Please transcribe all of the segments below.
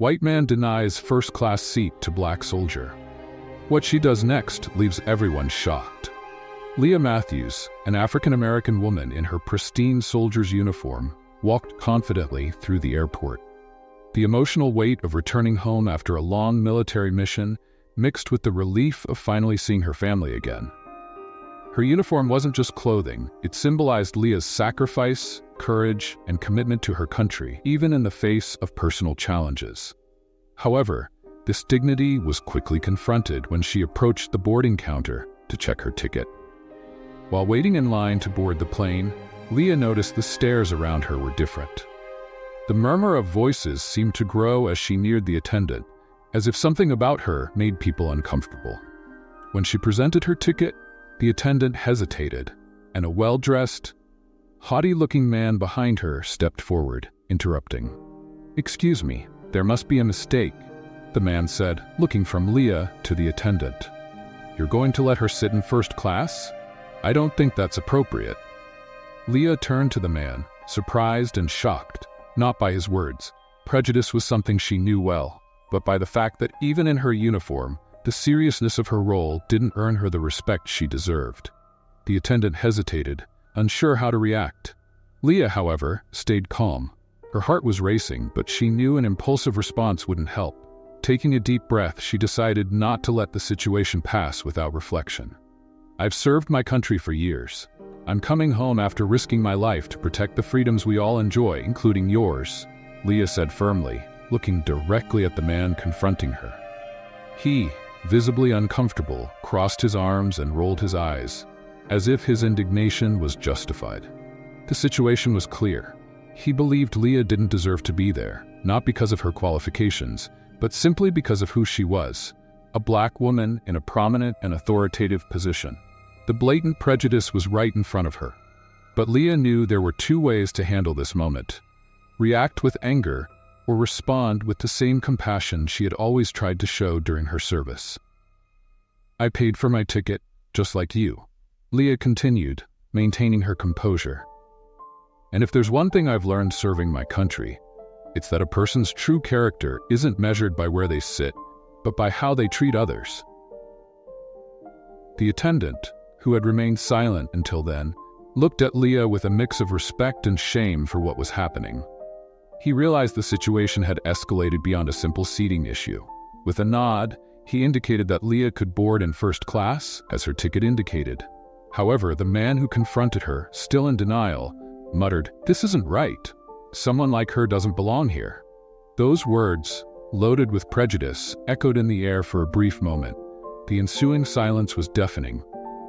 White man denies first-class seat to black soldier. What she does next leaves everyone shocked. Leah Matthews, an African-American woman in her pristine soldier's uniform, walked confidently through the airport. The emotional weight of returning home after a long military mission mixed with the relief of finally seeing her family again. Her uniform wasn't just clothing, it symbolized Leah's sacrifice, courage, and commitment to her country, even in the face of personal challenges. However, this dignity was quickly confronted when she approached the boarding counter to check her ticket. While waiting in line to board the plane, Leah noticed the stares around her were different. The murmur of voices seemed to grow as she neared the attendant, as if something about her made people uncomfortable. When she presented her ticket, the attendant hesitated, and a well-dressed, haughty-looking man behind her stepped forward, interrupting. "Excuse me, there must be a mistake," the man said, looking from Leah to the attendant. "You're going to let her sit in first class? I don't think that's appropriate." Leah turned to the man, surprised and shocked, not by his words. Prejudice was something she knew well, but by the fact that even in her uniform, the seriousness of her role didn't earn her the respect she deserved. The attendant hesitated, unsure how to react. Leah, however, stayed calm. Her heart was racing, but she knew an impulsive response wouldn't help. Taking a deep breath, she decided not to let the situation pass without reflection. "I've served my country for years. I'm coming home after risking my life to protect the freedoms we all enjoy, including yours," Leah said firmly, looking directly at the man confronting her. He, visibly uncomfortable, crossed his arms and rolled his eyes, as if his indignation was justified. The situation was clear. He believed Leah didn't deserve to be there, not because of her qualifications, but simply because of who she was, a black woman in a prominent and authoritative position. The blatant prejudice was right in front of her. But Leah knew there were two ways to handle this moment: react with anger, or respond with the same compassion she had always tried to show during her service. "I paid for my ticket, just like you," Leah continued, maintaining her composure. "And if there's one thing I've learned serving my country, it's that a person's true character isn't measured by where they sit, but by how they treat others." The attendant, who had remained silent until then, looked at Leah with a mix of respect and shame for what was happening. He realized the situation had escalated beyond a simple seating issue. With a nod, he indicated that Leah could board in first class, as her ticket indicated. However, the man who confronted her, still in denial, muttered, "This isn't right. Someone like her doesn't belong here." Those words, loaded with prejudice, echoed in the air for a brief moment. The ensuing silence was deafening,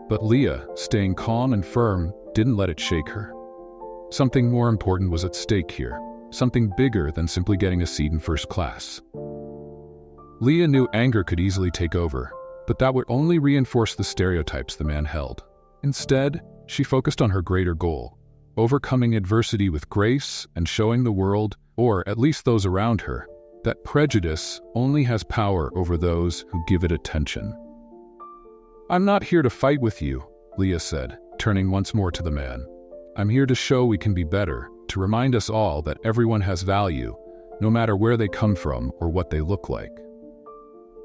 but Leah, staying calm and firm, didn't let it shake her. Something more important was at stake here. Something bigger than simply getting a seat in first class. Leah knew anger could easily take over, but that would only reinforce the stereotypes the man held. Instead, she focused on her greater goal: overcoming adversity with grace and showing the world, or at least those around her, that prejudice only has power over those who give it attention. "I'm not here to fight with you," Leah said, turning once more to the man. "I'm here to show we can be better, to remind us all that everyone has value, no matter where they come from or what they look like."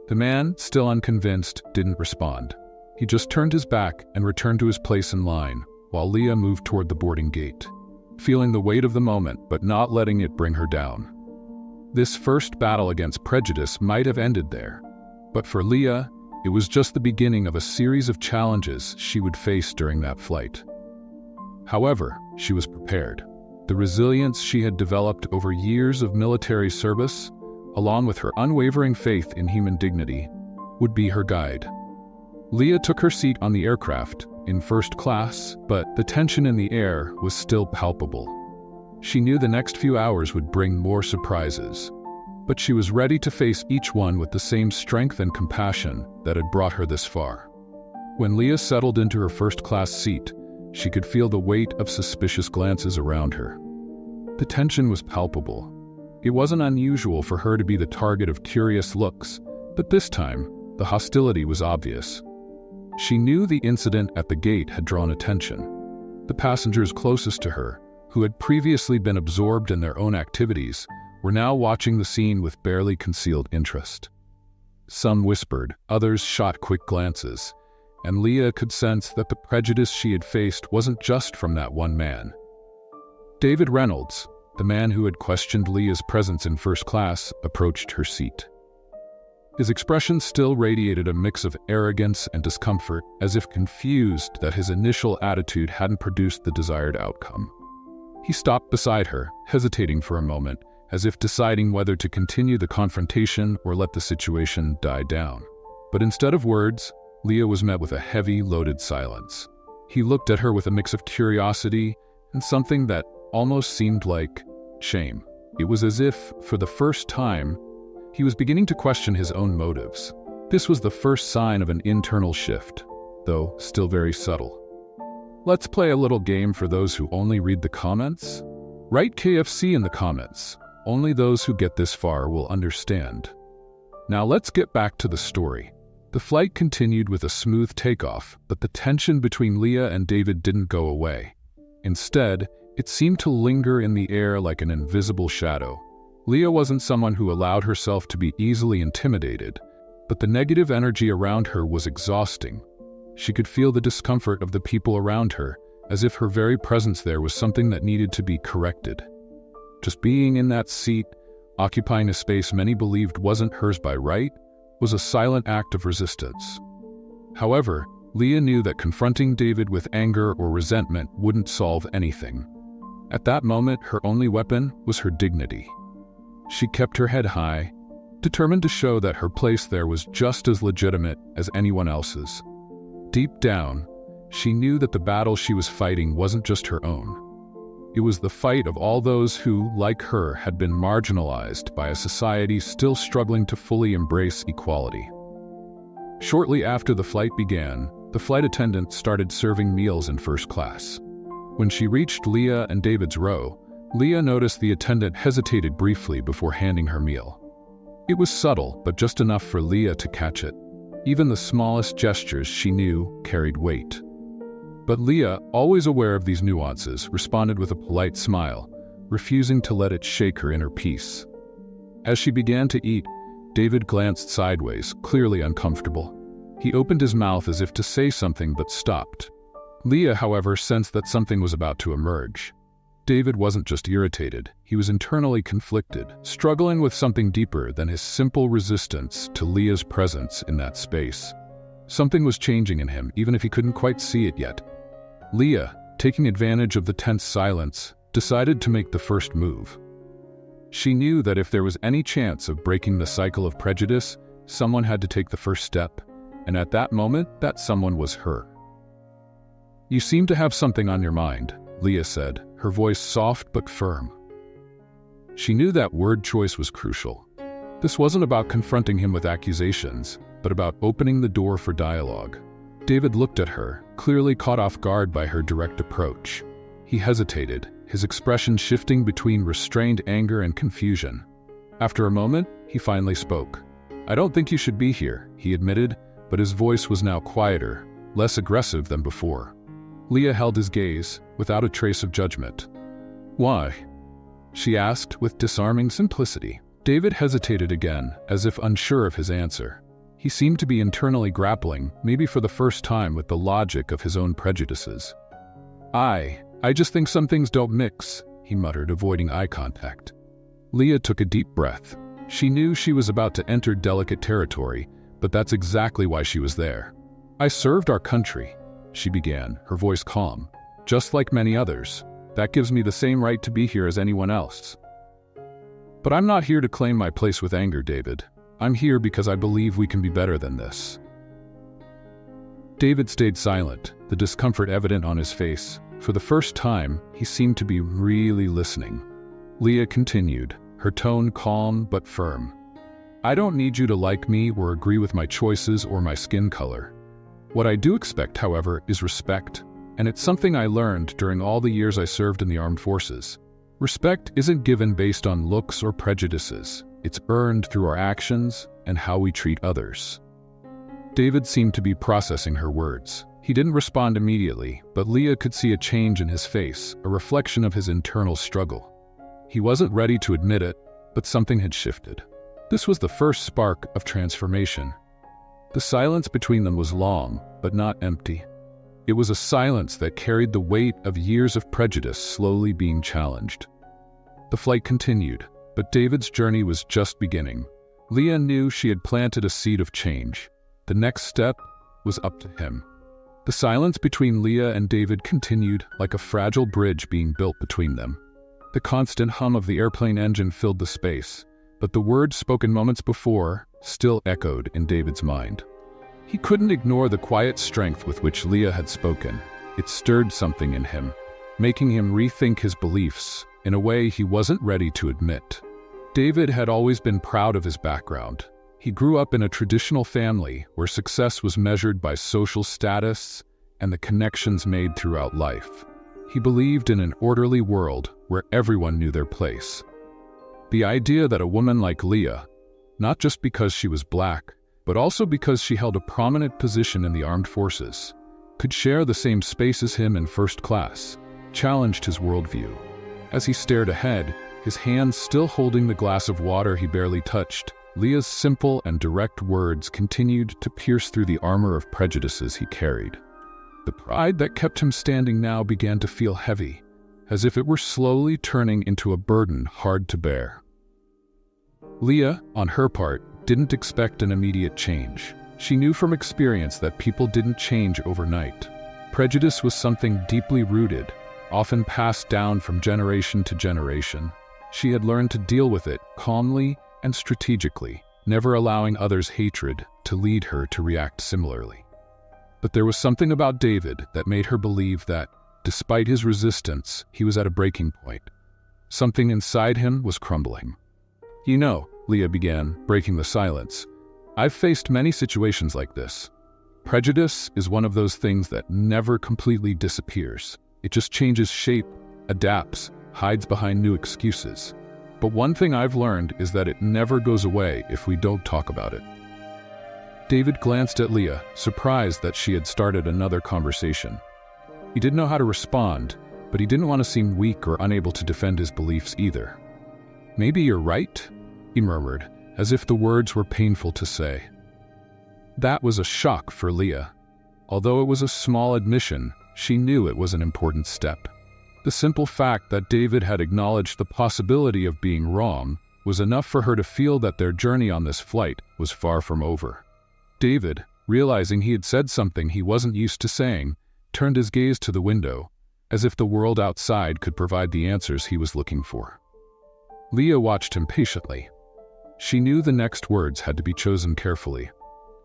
The man, still unconvinced, didn't respond. He just turned his back and returned to his place in line, while Leah moved toward the boarding gate, feeling the weight of the moment but not letting it bring her down. This first battle against prejudice might have ended there, but for Leah, it was just the beginning of a series of challenges she would face during that flight. However, she was prepared. The resilience she had developed over years of military service, along with her unwavering faith in human dignity, would be her guide. Leah took her seat on the aircraft, in first class, but the tension in the air was still palpable. She knew the next few hours would bring more surprises, but she was ready to face each one with the same strength and compassion that had brought her this far. When Leah settled into her first-class seat, she could feel the weight of suspicious glances around her. The tension was palpable. It wasn't unusual for her to be the target of curious looks, but this time, the hostility was obvious. She knew the incident at the gate had drawn attention. The passengers closest to her, who had previously been absorbed in their own activities, were now watching the scene with barely concealed interest. Some whispered, others shot quick glances, and Leah could sense that the prejudice she had faced wasn't just from that one man. David Reynolds, the man who had questioned Leah's presence in first class, approached her seat. His expression still radiated a mix of arrogance and discomfort, as if confused that his initial attitude hadn't produced the desired outcome. He stopped beside her, hesitating for a moment, as if deciding whether to continue the confrontation or let the situation die down. But instead of words, Leah was met with a heavy, loaded silence. He looked at her with a mix of curiosity and something that almost seemed like shame. It was as if, for the first time, he was beginning to question his own motives. This was the first sign of an internal shift, though still very subtle. Let's play a little game for those who only read the comments. Write KFC in the comments. Only those who get this far will understand. Now let's get back to the story. The flight continued with a smooth takeoff, but the tension between Leah and David didn't go away. Instead, it seemed to linger in the air like an invisible shadow. Leah wasn't someone who allowed herself to be easily intimidated, but the negative energy around her was exhausting. She could feel the discomfort of the people around her, as if her very presence there was something that needed to be corrected. Just being in that seat, occupying a space many believed wasn't hers by right, was a silent act of resistance. However, Leah knew that confronting David with anger or resentment wouldn't solve anything. At that moment, her only weapon was her dignity. She kept her head high, determined to show that her place there was just as legitimate as anyone else's. Deep down, she knew that the battle she was fighting wasn't just her own. It was the fight of all those who, like her, had been marginalized by a society still struggling to fully embrace equality. Shortly after the flight began, the flight attendant started serving meals in first class. When she reached Leah and David's row, Leah noticed the attendant hesitated briefly before handing her meal. It was subtle, but just enough for Leah to catch it. Even the smallest gestures, she knew, carried weight. But Leah, always aware of these nuances, responded with a polite smile, refusing to let it shake her inner peace. As she began to eat, David glanced sideways, clearly uncomfortable. He opened his mouth as if to say something but stopped. Leah, however, sensed that something was about to emerge. David wasn't just irritated, he was internally conflicted, struggling with something deeper than his simple resistance to Leah's presence in that space. Something was changing in him, even if he couldn't quite see it yet. Leah, taking advantage of the tense silence, decided to make the first move. She knew that if there was any chance of breaking the cycle of prejudice, someone had to take the first step, and at that moment, that someone was her. "You seem to have something on your mind," Leah said, her voice soft but firm. She knew that word choice was crucial. This wasn't about confronting him with accusations, but about opening the door for dialogue. David looked at her, clearly caught off guard by her direct approach. He hesitated, his expression shifting between restrained anger and confusion. After a moment, he finally spoke. "I don't think you should be here," he admitted, but his voice was now quieter, less aggressive than before. Leah held his gaze, without a trace of judgment. "Why?" she asked with disarming simplicity. David hesitated again, as if unsure of his answer. He seemed to be internally grappling, maybe for the first time, with the logic of his own prejudices. I just think some things don't mix," he muttered, avoiding eye contact. Leah took a deep breath. She knew she was about to enter delicate territory, but that's exactly why she was there. "I served our country," she began, her voice calm. "Just like many others. That gives me the same right to be here as anyone else. But I'm not here to claim my place with anger, David. I'm here because I believe we can be better than this." David stayed silent, the discomfort evident on his face. For the first time, he seemed to be really listening. Leah continued, her tone calm but firm. "I don't need you to like me or agree with my choices or my skin color. What I do expect, however, is respect, and it's something I learned during all the years I served in the armed forces. Respect isn't given based on looks or prejudices. It's earned through our actions and how we treat others." David seemed to be processing her words. He didn't respond immediately, but Leah could see a change in his face, a reflection of his internal struggle. He wasn't ready to admit it, But something had shifted. This was the first spark of transformation. The silence between them was long, but not empty. It was a silence that carried the weight of years of prejudice slowly being challenged. The flight continued, but David's journey was just beginning. Leah knew she had planted a seed of change. The next step was up to him. The silence between Leah and David continued like a fragile bridge being built between them. The constant hum of the airplane engine filled the space, but the words spoken moments before still echoed in David's mind. He couldn't ignore the quiet strength with which Leah had spoken. It stirred something in him, making him rethink his beliefs in a way he wasn't ready to admit. David had always been proud of his background. He grew up in a traditional family where success was measured by social status and the connections made throughout life. He believed in an orderly world where everyone knew their place. The idea that a woman like Leah, not just because she was black, but also because she held a prominent position in the armed forces, could share the same space as him in first class, challenged his worldview. As he stared ahead, his hands still holding the glass of water he barely touched, Leah's simple and direct words continued to pierce through the armor of prejudices he carried. The pride that kept him standing now began to feel heavy, as if it were slowly turning into a burden hard to bear. Leah, on her part, didn't expect an immediate change. She knew from experience that people didn't change overnight. Prejudice was something deeply rooted, often passed down from generation to generation. She had learned to deal with it calmly and strategically, never allowing others' hatred to lead her to react similarly. But there was something about David that made her believe that, despite his resistance, he was at a breaking point. Something inside him was crumbling. "You know," Leah began, breaking the silence, "I've faced many situations like this. Prejudice is one of those things that never completely disappears. It just changes shape, adapts, hides behind new excuses. But one thing I've learned is that it never goes away if we don't talk about it." David glanced at Leah, surprised that she had started another conversation. He didn't know how to respond, but he didn't want to seem weak or unable to defend his beliefs either. "Maybe you're right," he murmured, as if the words were painful to say. That was a shock for Leah. Although it was a small admission, she knew it was an important step. The simple fact that David had acknowledged the possibility of being wrong was enough for her to feel that their journey on this flight was far from over. David, realizing he had said something he wasn't used to saying, turned his gaze to the window, as if the world outside could provide the answers he was looking for. Leah watched him patiently. She knew the next words had to be chosen carefully.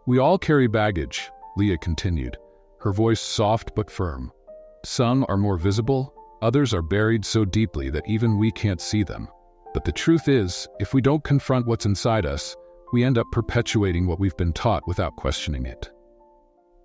"We all carry baggage," Leah continued, her voice soft but firm. "Some are more visible, others are buried so deeply that even we can't see them. But the truth is, if we don't confront what's inside us, we end up perpetuating what we've been taught without questioning it."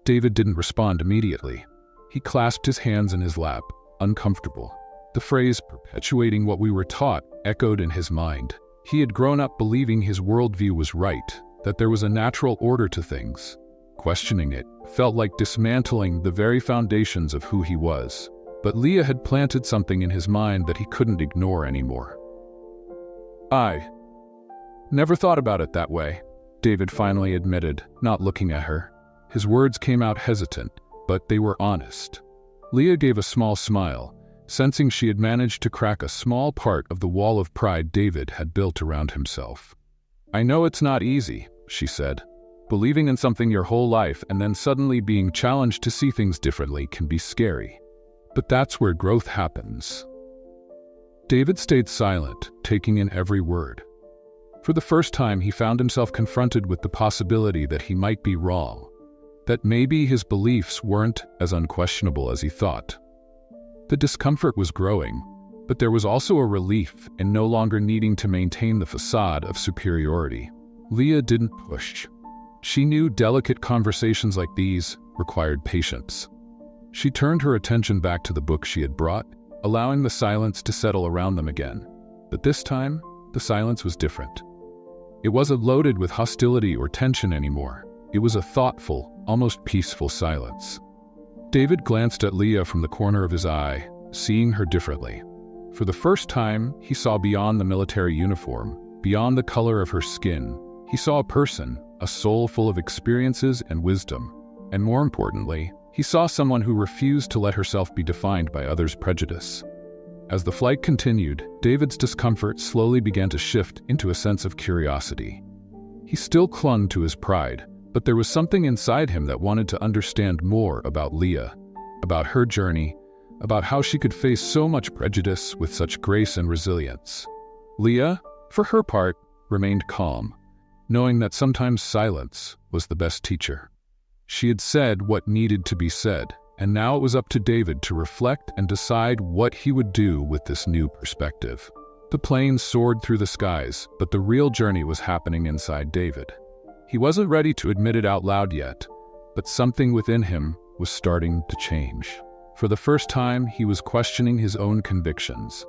David didn't respond immediately. He clasped his hands in his lap, uncomfortable. The phrase "perpetuating what we were taught" echoed in his mind. He had grown up believing his worldview was right, that there was a natural order to things. Questioning it felt like dismantling the very foundations of who he was. But Leah had planted something in his mind that he couldn't ignore anymore. "I never thought about it that way," David finally admitted, not looking at her. His words came out hesitant, but they were honest. Leah gave a small smile, sensing she had managed to crack a small part of the wall of pride David had built around himself. "I know it's not easy," she said. "Believing in something your whole life and then suddenly being challenged to see things differently can be scary. But that's where growth happens." David stayed silent, taking in every word. For the first time, he found himself confronted with the possibility that he might be wrong, that maybe his beliefs weren't as unquestionable as he thought. The discomfort was growing, but there was also a relief in no longer needing to maintain the facade of superiority. Leah didn't push. She knew delicate conversations like these required patience. She turned her attention back to the book she had brought, allowing the silence to settle around them again. But this time, the silence was different. It wasn't loaded with hostility or tension anymore. It was a thoughtful, almost peaceful silence. David glanced at Leah from the corner of his eye, seeing her differently. For the first time, he saw beyond the military uniform, Beyond the color of her skin, he saw a person, a soul full of experiences and wisdom. And more importantly, he saw someone who refused to let herself be defined by others' prejudice. As the flight continued, David's discomfort slowly began to shift into a sense of curiosity. He still clung to his pride, but there was something inside him that wanted to understand more about Leah, about her journey, about how she could face so much prejudice with such grace and resilience. Leah, for her part, remained calm, knowing that sometimes silence was the best teacher. She had said what needed to be said, and now it was up to David to reflect and decide what he would do with this new perspective. The plane soared through the skies, but the real journey was happening inside David. He wasn't ready to admit it out loud yet, but something within him was starting to change. For the first time, he was questioning his own convictions.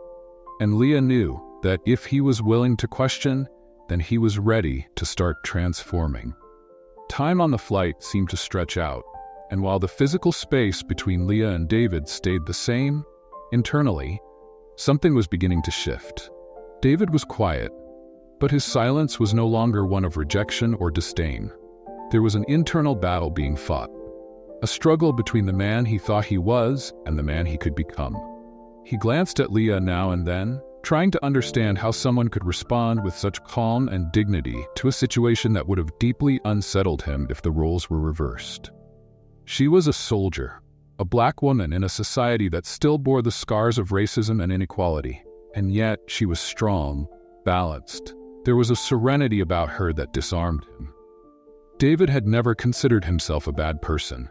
And Leah knew that if he was willing to question, then he was ready to start transforming. Time on the flight seemed to stretch out, and while the physical space between Leah and David stayed the same, internally, something was beginning to shift. David was quiet, but his silence was no longer one of rejection or disdain. There was an internal battle being fought, a struggle between the man he thought he was and the man he could become. He glanced at Leah now and then, trying to understand how someone could respond with such calm and dignity to a situation that would have deeply unsettled him if the roles were reversed. She was a soldier, a black woman in a society that still bore the scars of racism and inequality, and yet she was strong, balanced. There was a serenity about her that disarmed him. David had never considered himself a bad person.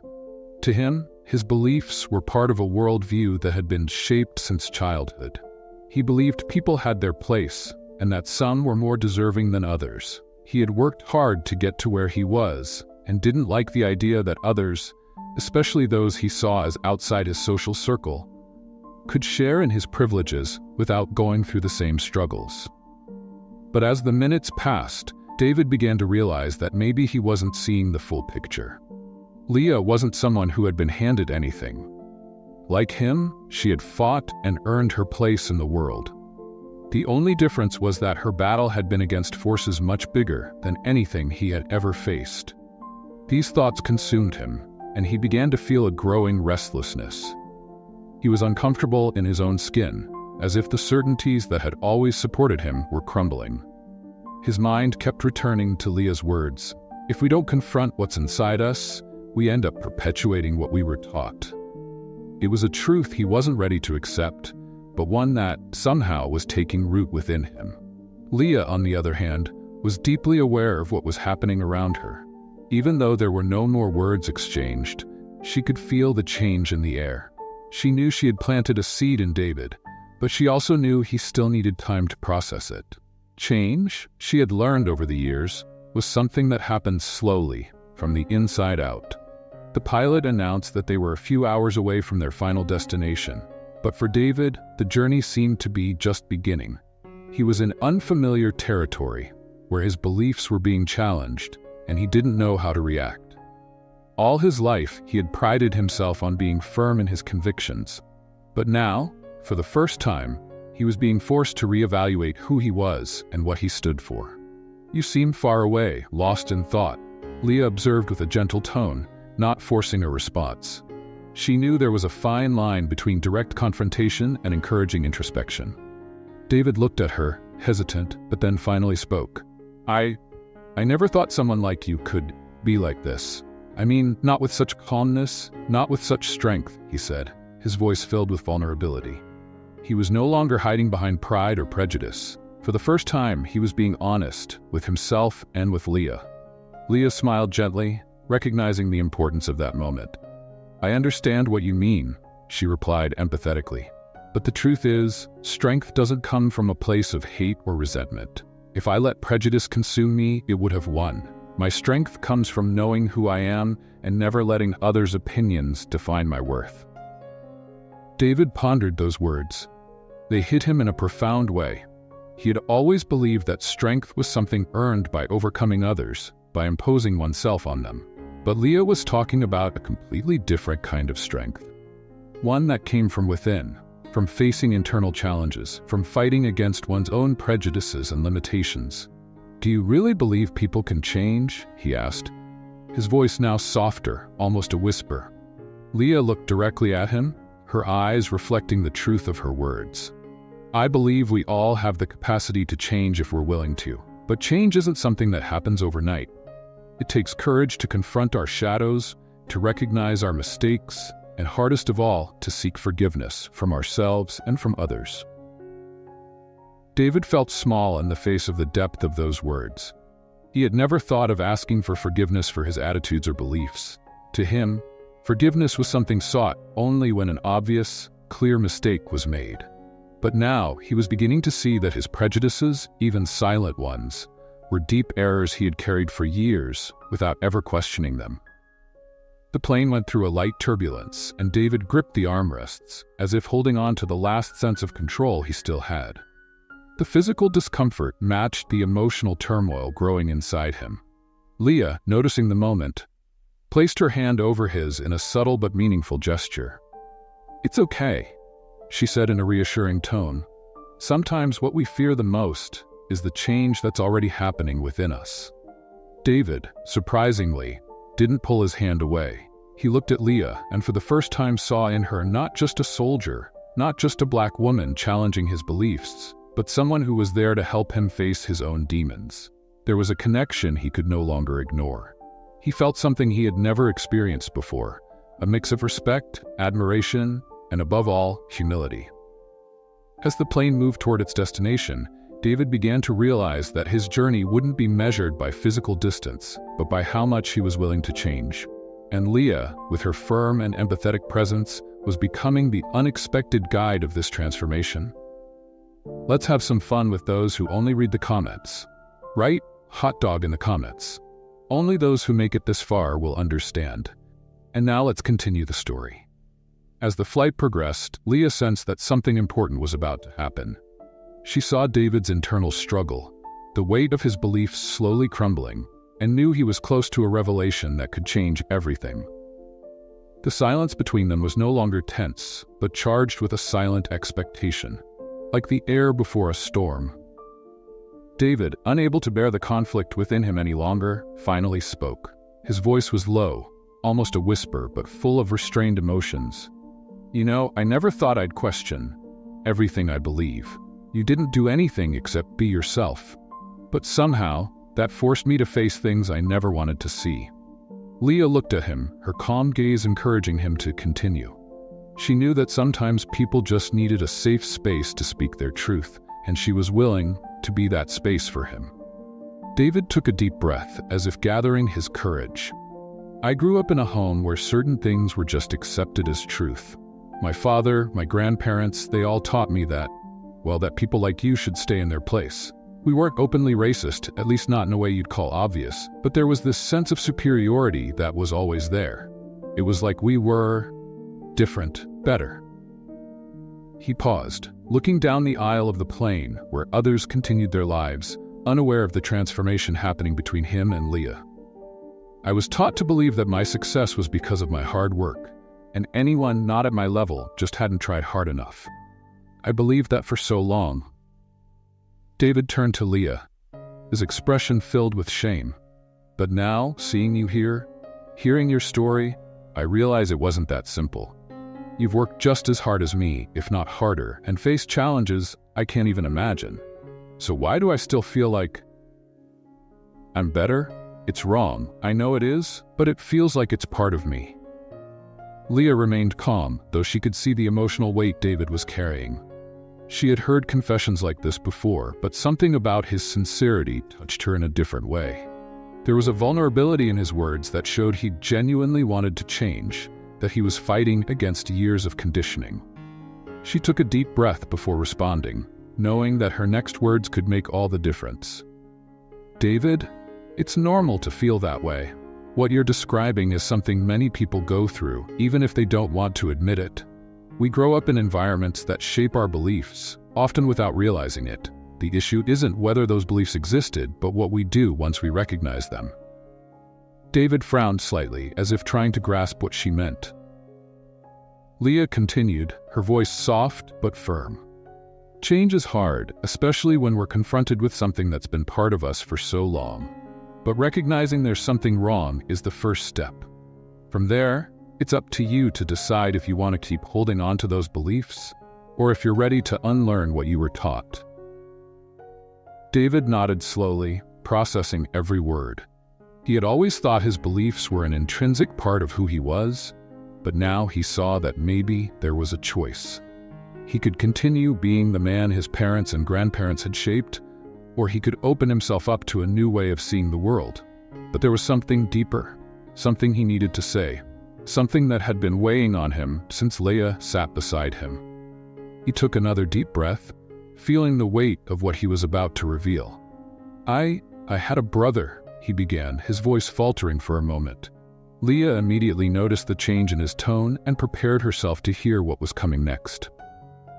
To him, his beliefs were part of a worldview that had been shaped since childhood. He believed people had their place, and that some were more deserving than others. He had worked hard to get to where he was, and didn't like the idea that others, especially those he saw as outside his social circle, could share in his privileges without going through the same struggles. But as the minutes passed, David began to realize that maybe he wasn't seeing the full picture. Leah wasn't someone who had been handed anything. Like him, she had fought and earned her place in the world. The only difference was that her battle had been against forces much bigger than anything he had ever faced. These thoughts consumed him, and he began to feel a growing restlessness. He was uncomfortable in his own skin, as if the certainties that had always supported him were crumbling. His mind kept returning to Leah's words, "If we don't confront what's inside us, we end up perpetuating what we were taught." It was a truth he wasn't ready to accept, but one that somehow was taking root within him. Leah, on the other hand, was deeply aware of what was happening around her. Even though there were no more words exchanged, she could feel the change in the air. She knew she had planted a seed in David, but she also knew he still needed time to process it. Change, she had learned over the years, was something that happened slowly, from the inside out. The pilot announced that they were a few hours away from their final destination, but for David, the journey seemed to be just beginning. He was in unfamiliar territory, where his beliefs were being challenged, and he didn't know how to react. All his life, he had prided himself on being firm in his convictions. But now, for the first time, he was being forced to reevaluate who he was and what he stood for. "You seem far away, lost in thought," Leah observed with a gentle tone, not forcing a response. She knew there was a fine line between direct confrontation and encouraging introspection. David looked at her, hesitant, but then finally spoke. I never thought someone like you could be like this. I mean, not with such calmness, not with such strength," he said, his voice filled with vulnerability. He was no longer hiding behind pride or prejudice. For the first time, he was being honest with himself and with Leah. Leah smiled gently, recognizing the importance of that moment. "I understand what you mean," she replied empathetically. "But the truth is, strength doesn't come from a place of hate or resentment. If I let prejudice consume me, it would have won. My strength comes from knowing who I am and never letting others' opinions define my worth." David pondered those words. They hit him in a profound way. He had always believed that strength was something earned by overcoming others, by imposing oneself on them. But Leah was talking about a completely different kind of strength. One that came from within, from facing internal challenges, from fighting against one's own prejudices and limitations. "Do you really believe people can change?" he asked, his voice now softer, almost a whisper. Leah looked directly at him, her eyes reflecting the truth of her words. "I believe we all have the capacity to change if we're willing to, but change isn't something that happens overnight. It takes courage to confront our shadows, to recognize our mistakes, and hardest of all, to seek forgiveness from ourselves and from others." David felt small in the face of the depth of those words. He had never thought of asking for forgiveness for his attitudes or beliefs. To him, forgiveness was something sought only when an obvious, clear mistake was made. But now he was beginning to see that his prejudices, even silent ones, were deep errors he had carried for years without ever questioning them. The plane went through a light turbulence, and David gripped the armrests, as if holding on to the last sense of control he still had. The physical discomfort matched the emotional turmoil growing inside him. Leah, noticing the moment, placed her hand over his in a subtle but meaningful gesture. "It's okay," she said in a reassuring tone. "Sometimes what we fear the most is the change that's already happening within us." David, surprisingly, didn't pull his hand away. He looked at Leah and for the first time saw in her not just a soldier, not just a black woman challenging his beliefs, but someone who was there to help him face his own demons. There was a connection he could no longer ignore. He felt something he had never experienced before, a mix of respect, admiration, and above all, humility. As the plane moved toward its destination, David began to realize that his journey wouldn't be measured by physical distance, but by how much he was willing to change. And Leah, with her firm and empathetic presence, was becoming the unexpected guide of this transformation. Let's have some fun with those who only read the comments. Write "hot dog" in the comments. Only those who make it this far will understand. And now let's continue the story. As the flight progressed, Leah sensed that something important was about to happen. She saw David's internal struggle, the weight of his beliefs slowly crumbling, and knew he was close to a revelation that could change everything. The silence between them was no longer tense, but charged with a silent expectation, like the air before a storm. David, unable to bear the conflict within him any longer, finally spoke. His voice was low, almost a whisper, but full of restrained emotions. "You know, I never thought I'd question everything I believe. You didn't do anything except be yourself. But somehow, that forced me to face things I never wanted to see." Leah looked at him, her calm gaze encouraging him to continue. She knew that sometimes people just needed a safe space to speak their truth, and she was willing to be that space for him. David took a deep breath, as if gathering his courage. "I grew up in a home where certain things were just accepted as truth. My father, my grandparents, they all taught me that people like you should stay in their place. We weren't openly racist, at least not in a way you'd call obvious, but there was this sense of superiority that was always there. It was like we were different, better." He paused, looking down the aisle of the plane where others continued their lives, unaware of the transformation happening between him and Leah. "I was taught to believe that my success was because of my hard work, and anyone not at my level just hadn't tried hard enough. I believed that for so long." David turned to Leah, his expression filled with shame. "But now, seeing you here, hearing your story, I realize it wasn't that simple. You've worked just as hard as me, if not harder, and faced challenges I can't even imagine. So why do I still feel like I'm better? It's wrong, I know it is, but it feels like it's part of me." Leah remained calm, though she could see the emotional weight David was carrying. She had heard confessions like this before, but something about his sincerity touched her in a different way. There was a vulnerability in his words that showed he genuinely wanted to change, that he was fighting against years of conditioning. She took a deep breath before responding, knowing that her next words could make all the difference. "David, it's normal to feel that way. What you're describing is something many people go through, even if they don't want to admit it. We grow up in environments that shape our beliefs, often without realizing it. The issue isn't whether those beliefs existed, but what we do once we recognize them." David frowned slightly, as if trying to grasp what she meant. Leah continued, her voice soft but firm. Change is hard, especially when we're confronted with something that's been part of us for so long. But recognizing there's something wrong is the first step. From there, it's up to you to decide if you want to keep holding on to those beliefs, or if you're ready to unlearn what you were taught. David nodded slowly, processing every word. He had always thought his beliefs were an intrinsic part of who he was, but now he saw that maybe there was a choice. He could continue being the man his parents and grandparents had shaped, or he could open himself up to a new way of seeing the world. But there was something deeper, something he needed to say, something that had been weighing on him since Leah sat beside him. He took another deep breath, feeling the weight of what he was about to reveal. I had a brother, he began, his voice faltering for a moment. Leah immediately noticed the change in his tone and prepared herself to hear what was coming next.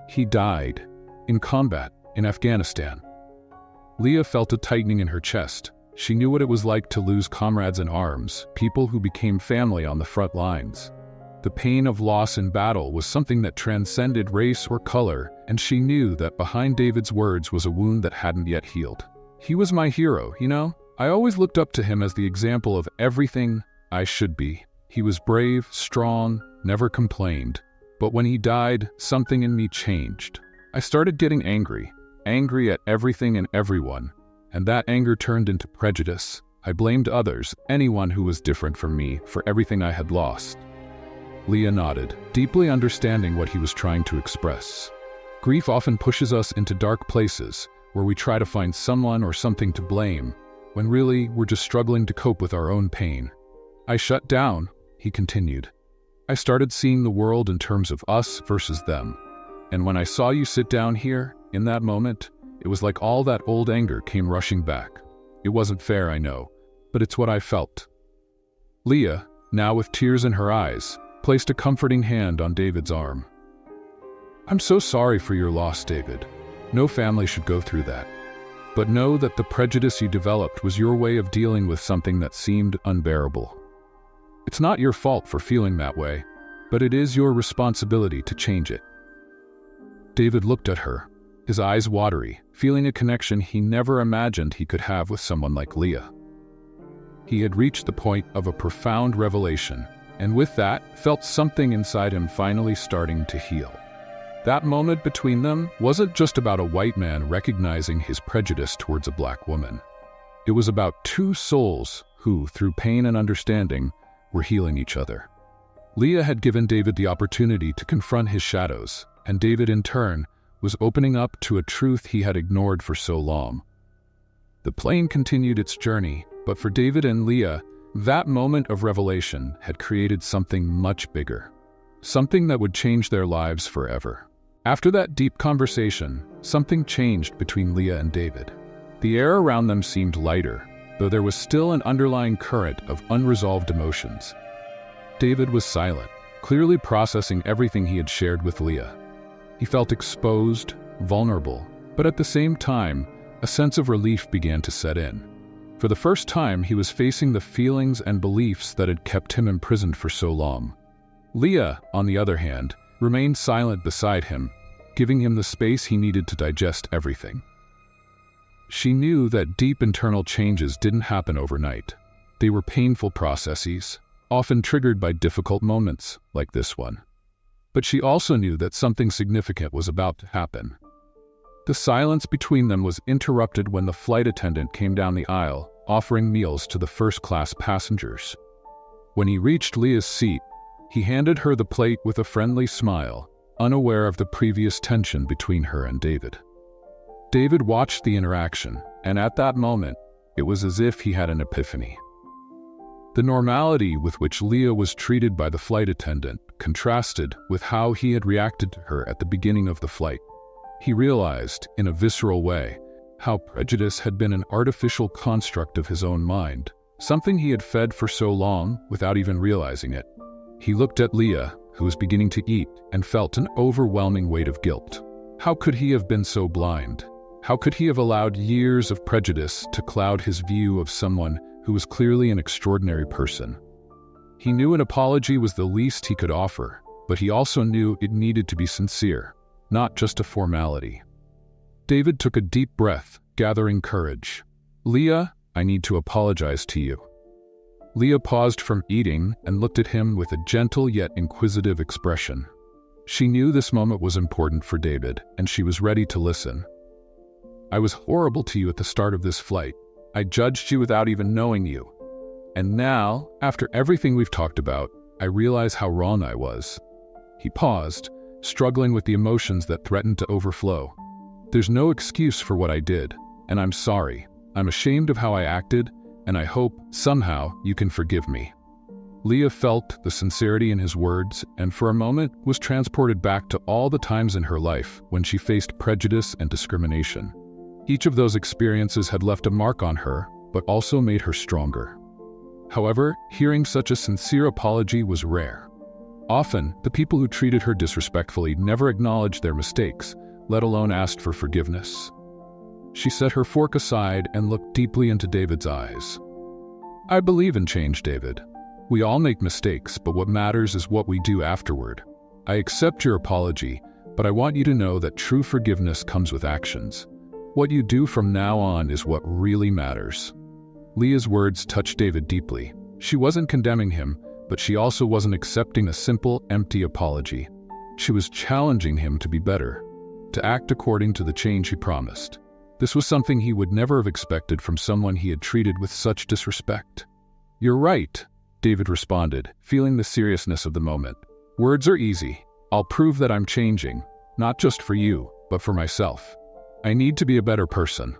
He died in combat in Afghanistan. Leah felt a tightening in her chest. She knew what it was like to lose comrades in arms, people who became family on the front lines. The pain of loss in battle was something that transcended race or color, and she knew that behind David's words was a wound that hadn't yet healed. He was my hero, you know? I always looked up to him as the example of everything I should be. He was brave, strong, never complained. But when he died, something in me changed. I started getting angry at everything and everyone, and that anger turned into prejudice. I blamed others, anyone who was different from me, for everything I had lost. Leah nodded, deeply understanding what he was trying to express. Grief often pushes us into dark places, where we try to find someone or something to blame, when really we're just struggling to cope with our own pain. I shut down, he continued. I started seeing the world in terms of us versus them. And when I saw you sit down here, in that moment, it was like all that old anger came rushing back. It wasn't fair, I know, but it's what I felt. Leah, now with tears in her eyes, placed a comforting hand on David's arm. I'm so sorry for your loss, David. No family should go through that. But know that the prejudice you developed was your way of dealing with something that seemed unbearable. It's not your fault for feeling that way, but it is your responsibility to change it. David looked at her, his eyes watery, feeling a connection he never imagined he could have with someone like Leah. He had reached the point of a profound revelation, and with that, felt something inside him finally starting to heal. That moment between them wasn't just about a white man recognizing his prejudice towards a black woman. It was about two souls who, through pain and understanding, were healing each other. Leah had given David the opportunity to confront his shadows, and David, in turn, was opening up to a truth he had ignored for so long. The plane continued its journey, but for David and Leah, that moment of revelation had created something much bigger, something that would change their lives forever. After that deep conversation, something changed between Leah and David. The air around them seemed lighter, though there was still an underlying current of unresolved emotions. David was silent, clearly processing everything he had shared with Leah. He felt exposed, vulnerable, but at the same time, a sense of relief began to set in. For the first time, he was facing the feelings and beliefs that had kept him imprisoned for so long. Leah, on the other hand, remained silent beside him, giving him the space he needed to digest everything. She knew that deep internal changes didn't happen overnight. They were painful processes, often triggered by difficult moments like this one. But she also knew that something significant was about to happen. The silence between them was interrupted when the flight attendant came down the aisle, offering meals to the first-class passengers. When he reached Leah's seat, he handed her the plate with a friendly smile, unaware of the previous tension between her and David. David watched the interaction, and at that moment, it was as if he had an epiphany. The normality with which Leah was treated by the flight attendant contrasted with how he had reacted to her at the beginning of the flight. He realized, in a visceral way, how prejudice had been an artificial construct of his own mind, something he had fed for so long without even realizing it. He looked at Leah, who was beginning to eat, and felt an overwhelming weight of guilt. How could he have been so blind? How could he have allowed years of prejudice to cloud his view of someone who was clearly an extraordinary person? He knew an apology was the least he could offer, but he also knew it needed to be sincere, not just a formality. David took a deep breath, gathering courage. "Leah, I need to apologize to you." Leah paused from eating and looked at him with a gentle yet inquisitive expression. She knew this moment was important for David, and she was ready to listen. "I was horrible to you at the start of this flight. I judged you without even knowing you. And now, after everything we've talked about, I realize how wrong I was." He paused, struggling with the emotions that threatened to overflow. "There's no excuse for what I did, and I'm sorry. I'm ashamed of how I acted, and I hope, somehow, you can forgive me." Leah felt the sincerity in his words, and for a moment was transported back to all the times in her life when she faced prejudice and discrimination. Each of those experiences had left a mark on her, but also made her stronger. However, hearing such a sincere apology was rare. Often, the people who treated her disrespectfully never acknowledged their mistakes, let alone asked for forgiveness. She set her fork aside and looked deeply into David's eyes. "I believe in change, David. We all make mistakes, but what matters is what we do afterward. I accept your apology, but I want you to know that true forgiveness comes with actions. What you do from now on is what really matters." Leah's words touched David deeply. She wasn't condemning him, but she also wasn't accepting a simple, empty apology. She was challenging him to be better, to act according to the change he promised. This was something he would never have expected from someone he had treated with such disrespect. "You're right," David responded, feeling the seriousness of the moment. "Words are easy. I'll prove that I'm changing, not just for you, but for myself. I need to be a better person."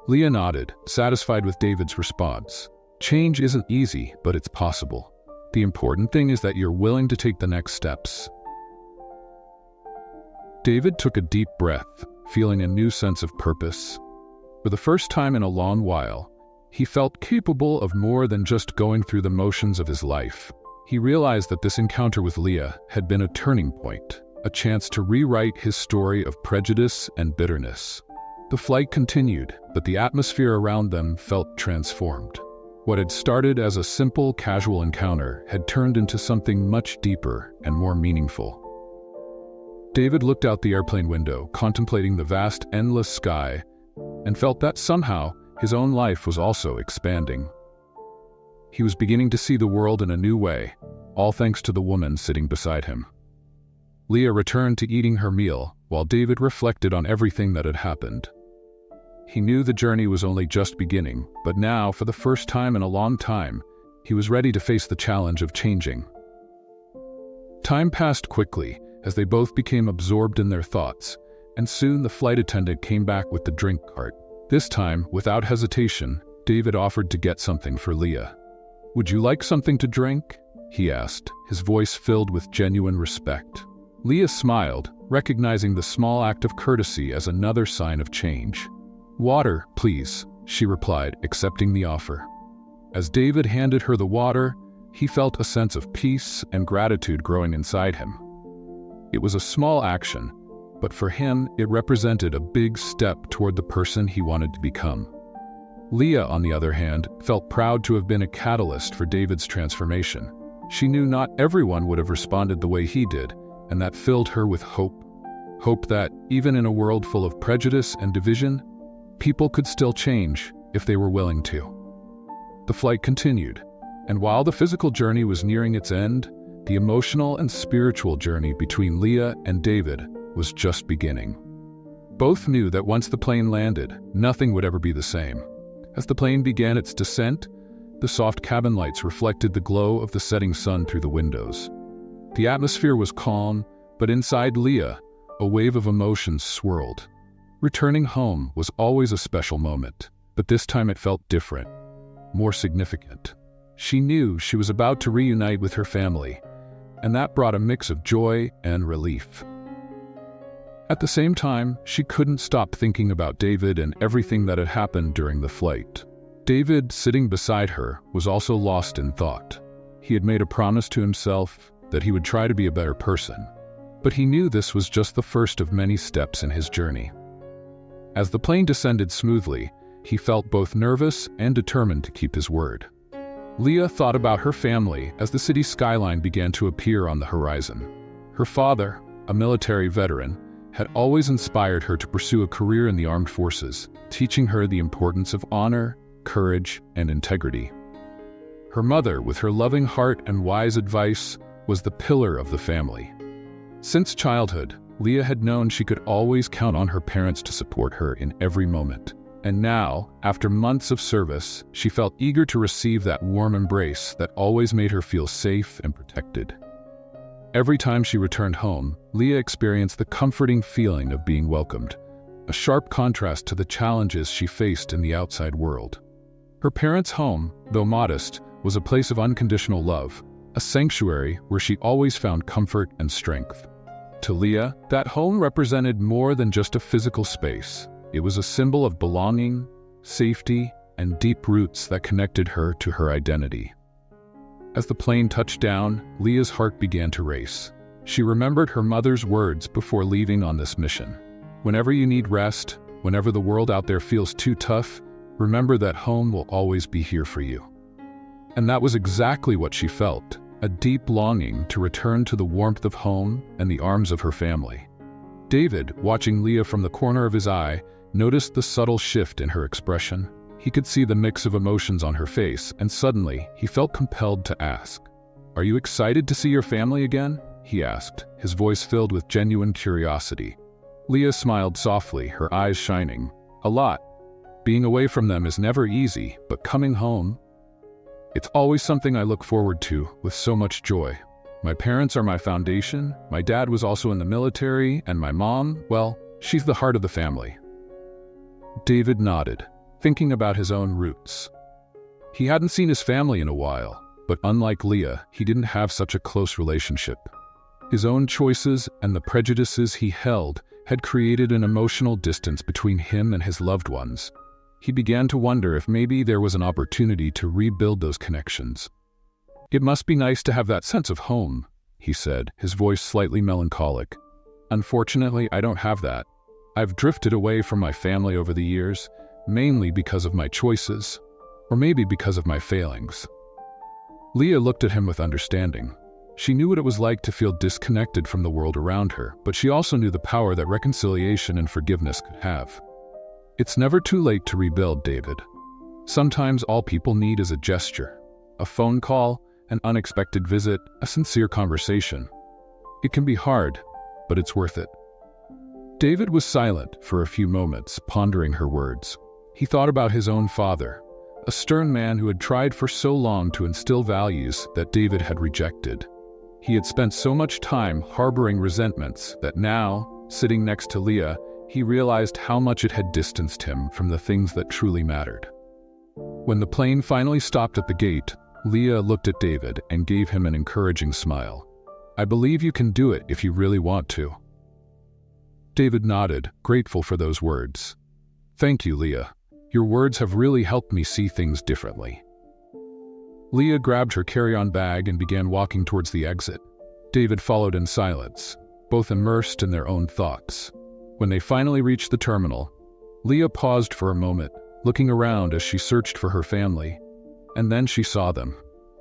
Leah nodded, satisfied with David's response. Change isn't easy, but it's possible. The important thing is that you're willing to take the next steps. David took a deep breath, feeling a new sense of purpose. For the first time in a long while, he felt capable of more than just going through the motions of his life. He realized that this encounter with Leah had been a turning point, a chance to rewrite his story of prejudice and bitterness. The flight continued, but the atmosphere around them felt transformed. What had started as a simple, casual encounter had turned into something much deeper and more meaningful. David looked out the airplane window, contemplating the vast, endless sky, and felt that somehow his own life was also expanding. He was beginning to see the world in a new way, all thanks to the woman sitting beside him. Leah returned to eating her meal, while David reflected on everything that had happened. He knew the journey was only just beginning, but now, for the first time in a long time, he was ready to face the challenge of changing. Time passed quickly, as they both became absorbed in their thoughts, and soon the flight attendant came back with the drink cart. This time, without hesitation, David offered to get something for Leah. "Would you like something to drink?" he asked, his voice filled with genuine respect. Leah smiled, recognizing the small act of courtesy as another sign of change. "Water, please," she replied, accepting the offer. As David handed her the water, he felt a sense of peace and gratitude growing inside him. It was a small action, but for him, it represented a big step toward the person he wanted to become. Leah, on the other hand, felt proud to have been a catalyst for David's transformation. She knew not everyone would have responded the way he did, and that filled her with hope. Hope that, even in a world full of prejudice and division, people could still change if they were willing to. The flight continued, and while the physical journey was nearing its end, the emotional and spiritual journey between Leah and David was just beginning. Both knew that once the plane landed, nothing would ever be the same. As the plane began its descent, the soft cabin lights reflected the glow of the setting sun through the windows. The atmosphere was calm, but inside Leah, a wave of emotions swirled. Returning home was always a special moment, but this time it felt different, more significant. She knew she was about to reunite with her family, and that brought a mix of joy and relief. At the same time, she couldn't stop thinking about David and everything that had happened during the flight. David, sitting beside her, was also lost in thought. He had made a promise to himself that he would try to be a better person, but he knew this was just the first of many steps in his journey. As the plane descended smoothly, he felt both nervous and determined to keep his word. Leah thought about her family as the city skyline began to appear on the horizon. Her father, a military veteran, had always inspired her to pursue a career in the armed forces, teaching her the importance of honor, courage, and integrity. Her mother, with her loving heart and wise advice, was the pillar of the family. Since childhood, Leah had known she could always count on her parents to support her in every moment. And now, after months of service, she felt eager to receive that warm embrace that always made her feel safe and protected. Every time she returned home, Leah experienced the comforting feeling of being welcomed, a sharp contrast to the challenges she faced in the outside world. Her parents' home, though modest, was a place of unconditional love, a sanctuary where she always found comfort and strength. To Leah, that home represented more than just a physical space. It was a symbol of belonging, safety, and deep roots that connected her to her identity. As the plane touched down, Leah's heart began to race. She remembered her mother's words before leaving on this mission. Whenever you need rest, whenever the world out there feels too tough, remember that home will always be here for you. And that was exactly what she felt, a deep longing to return to the warmth of home and the arms of her family. David, watching Leah from the corner of his eye, noticed the subtle shift in her expression. He could see the mix of emotions on her face, and suddenly, he felt compelled to ask, "Are you excited to see your family again?" he asked, his voice filled with genuine curiosity. Leah smiled softly, her eyes shining. "A lot. Being away from them is never easy, but coming home, it's always something I look forward to with so much joy. My parents are my foundation, my dad was also in the military, and my mom, well, she's the heart of the family." David nodded, thinking about his own roots. He hadn't seen his family in a while, but unlike Leah, he didn't have such a close relationship. His own choices and the prejudices he held had created an emotional distance between him and his loved ones. He began to wonder if maybe there was an opportunity to rebuild those connections. "It must be nice to have that sense of home," he said, his voice slightly melancholic. "Unfortunately, I don't have that. I've drifted away from my family over the years, mainly because of my choices, or maybe because of my failings." Leah looked at him with understanding. She knew what it was like to feel disconnected from the world around her, but she also knew the power that reconciliation and forgiveness could have. "It's never too late to rebuild, David. Sometimes all people need is a gesture, a phone call, an unexpected visit, a sincere conversation. It can be hard, but it's worth it." David was silent for a few moments, pondering her words. He thought about his own father, a stern man who had tried for so long to instill values that David had rejected. He had spent so much time harboring resentments that now, sitting next to Leah, he realized how much it had distanced him from the things that truly mattered. When the plane finally stopped at the gate, Leah looked at David and gave him an encouraging smile. "I believe you can do it if you really want to." David nodded, grateful for those words. "Thank you, Leah. Your words have really helped me see things differently." Leah grabbed her carry-on bag and began walking towards the exit. David followed in silence, both immersed in their own thoughts. When they finally reached the terminal, Leah paused for a moment, looking around as she searched for her family. And then she saw them.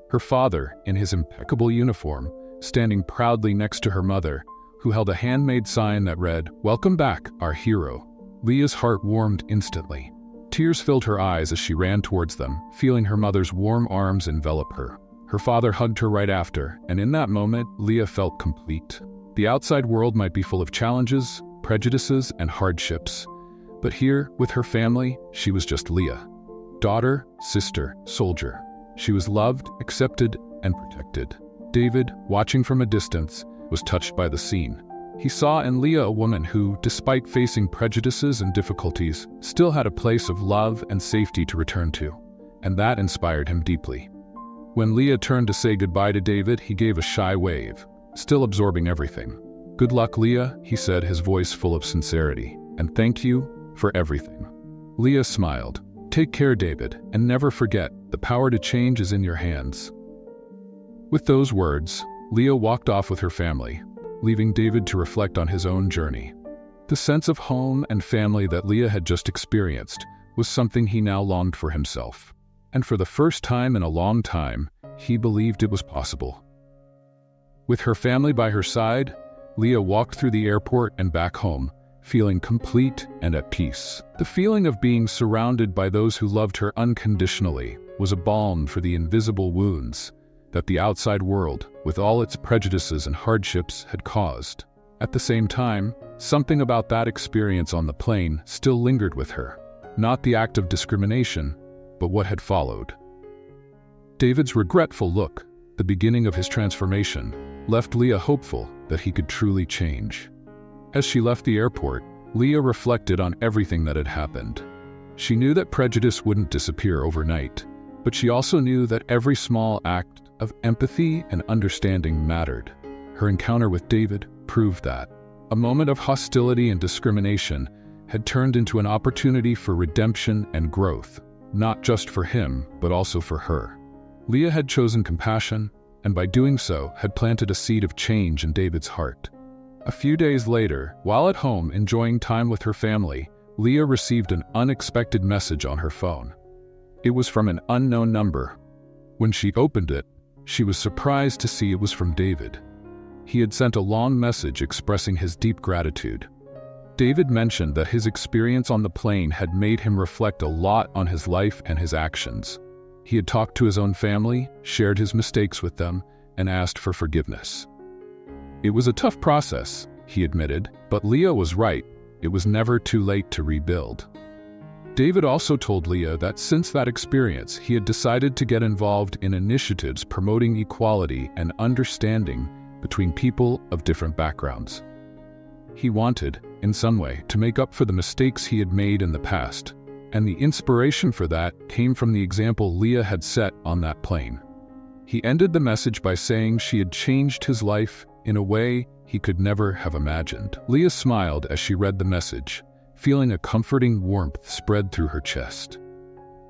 Her father, in his impeccable uniform, standing proudly next to her mother, who held a handmade sign that read, "Welcome back, our hero." Leah's heart warmed instantly. Tears filled her eyes as she ran towards them, feeling her mother's warm arms envelop her. Her father hugged her right after, and in that moment, Leah felt complete. The outside world might be full of challenges, prejudices, and hardships, but here, with her family, she was just Leah. Daughter, sister, soldier. She was loved, accepted, and protected. David, watching from a distance, was touched by the scene. He saw in Leah a woman who, despite facing prejudices and difficulties, still had a place of love and safety to return to, and that inspired him deeply. When Leah turned to say goodbye to David, he gave a shy wave, still absorbing everything. "Good luck, Leah," he said, his voice full of sincerity, "and thank you for everything." Leah smiled. "Take care, David, and never forget, the power to change is in your hands." With those words, Leah walked off with her family, leaving David to reflect on his own journey. The sense of home and family that Leah had just experienced was something he now longed for himself. And for the first time in a long time, he believed it was possible. With her family by her side, Leah walked through the airport and back home, feeling complete and at peace. The feeling of being surrounded by those who loved her unconditionally was a balm for the invisible wounds that the outside world, with all its prejudices and hardships, had caused. At the same time, something about that experience on the plane still lingered with her. Not the act of discrimination, but what had followed. David's regretful look, the beginning of his transformation, left Leah hopeful that he could truly change. As she left the airport, Leah reflected on everything that had happened. She knew that prejudice wouldn't disappear overnight, but she also knew that every small act of empathy and understanding mattered. Her encounter with David proved that. A moment of hostility and discrimination had turned into an opportunity for redemption and growth, not just for him, but also for her. Leah had chosen compassion, and by doing so had planted a seed of change in David's heart. A few days later, while at home enjoying time with her family, Leah received an unexpected message on her phone. It was from an unknown number. When she opened it, she was surprised to see it was from David. He had sent a long message expressing his deep gratitude. David mentioned that his experience on the plane had made him reflect a lot on his life and his actions. He had talked to his own family, shared his mistakes with them, and asked for forgiveness. It was a tough process, he admitted, but Leah was right. It was never too late to rebuild. David also told Leah that since that experience, he had decided to get involved in initiatives promoting equality and understanding between people of different backgrounds. He wanted, in some way, to make up for the mistakes he had made in the past, and the inspiration for that came from the example Leah had set on that plane. He ended the message by saying she had changed his life in a way he could never have imagined. Leah smiled as she read the message, feeling a comforting warmth spread through her chest.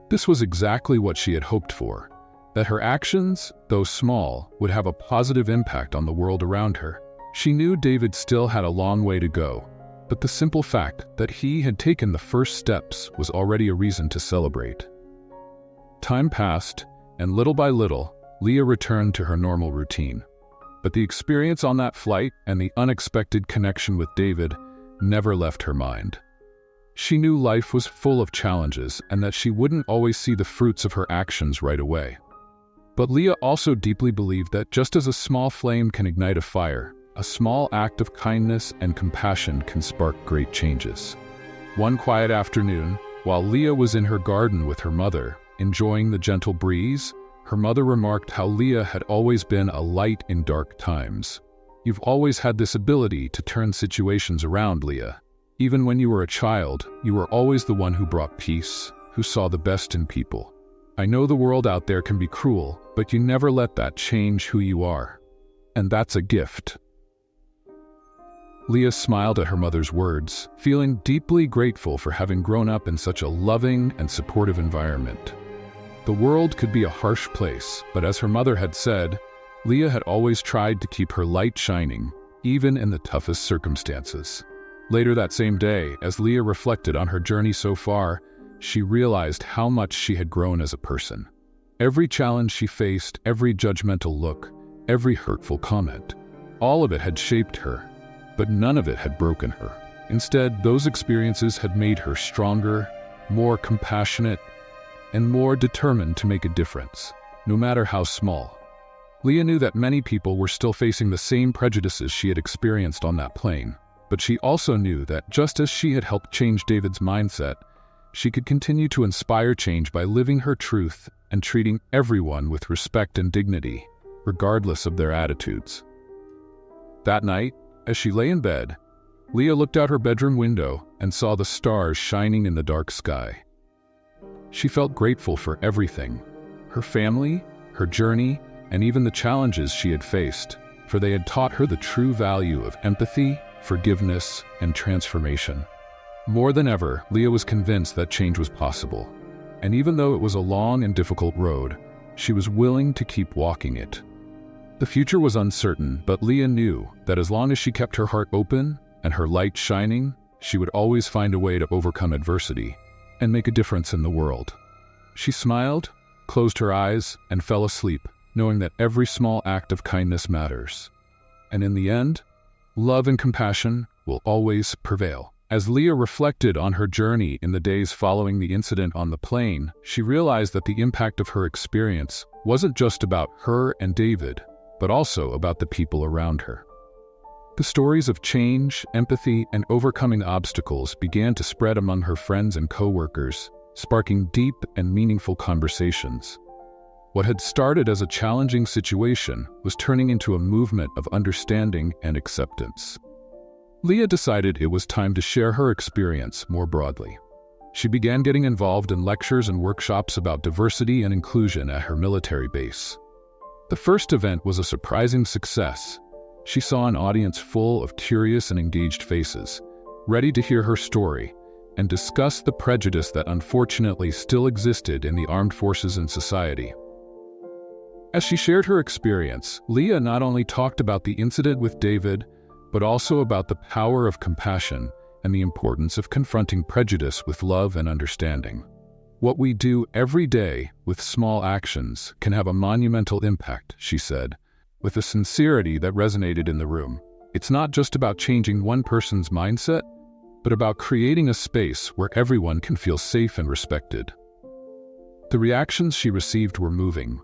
This was exactly what she had hoped for, that her actions, though small, would have a positive impact on the world around her. She knew David still had a long way to go, but the simple fact that he had taken the first steps was already a reason to celebrate. Time passed, and little by little, Leah returned to her normal routine. But the experience on that flight and the unexpected connection with David never left her mind. She knew life was full of challenges and that she wouldn't always see the fruits of her actions right away. But Leah also deeply believed that just as a small flame can ignite a fire, a small act of kindness and compassion can spark great changes. One quiet afternoon, while Leah was in her garden with her mother, enjoying the gentle breeze, her mother remarked how Leah had always been a light in dark times. "You've always had this ability to turn situations around, Leah. Even when you were a child, you were always the one who brought peace, who saw the best in people. I know the world out there can be cruel, but you never let that change who you are. And that's a gift." Leah smiled at her mother's words, feeling deeply grateful for having grown up in such a loving and supportive environment. The world could be a harsh place, but as her mother had said, Leah had always tried to keep her light shining, even in the toughest circumstances. Later that same day, as Leah reflected on her journey so far, she realized how much she had grown as a person. Every challenge she faced, every judgmental look, every hurtful comment, all of it had shaped her, but none of it had broken her. Instead, those experiences had made her stronger, more compassionate, and more determined to make a difference, no matter how small. Leah knew that many people were still facing the same prejudices she had experienced on that plane, but she also knew that just as she had helped change David's mindset, she could continue to inspire change by living her truth and treating everyone with respect and dignity, regardless of their attitudes. That night, as she lay in bed, Leah looked out her bedroom window and saw the stars shining in the dark sky. She felt grateful for everything, her family, her journey, and even the challenges she had faced, for they had taught her the true value of empathy, forgiveness, and transformation. More than ever, Leah was convinced that change was possible, and even though it was a long and difficult road, she was willing to keep walking it. The future was uncertain, but Leah knew that as long as she kept her heart open and her light shining, she would always find a way to overcome adversity and make a difference in the world. She smiled, closed her eyes, and fell asleep, knowing that every small act of kindness matters. And in the end, love and compassion will always prevail. As Leah reflected on her journey in the days following the incident on the plane, she realized that the impact of her experience wasn't just about her and David, but also about the people around her. The stories of change, empathy, and overcoming obstacles began to spread among her friends and coworkers, sparking deep and meaningful conversations. What had started as a challenging situation was turning into a movement of understanding and acceptance. Leah decided it was time to share her experience more broadly. She began getting involved in lectures and workshops about diversity and inclusion at her military base. The first event was a surprising success. She saw an audience full of curious and engaged faces, ready to hear her story and discuss the prejudice that unfortunately still existed in the armed forces and society. As she shared her experience, Leah not only talked about the incident with David, but also about the power of compassion and the importance of confronting prejudice with love and understanding. What we do every day with small actions can have a monumental impact, she said, with a sincerity that resonated in the room. It's not just about changing one person's mindset, but about creating a space where everyone can feel safe and respected. The reactions she received were moving.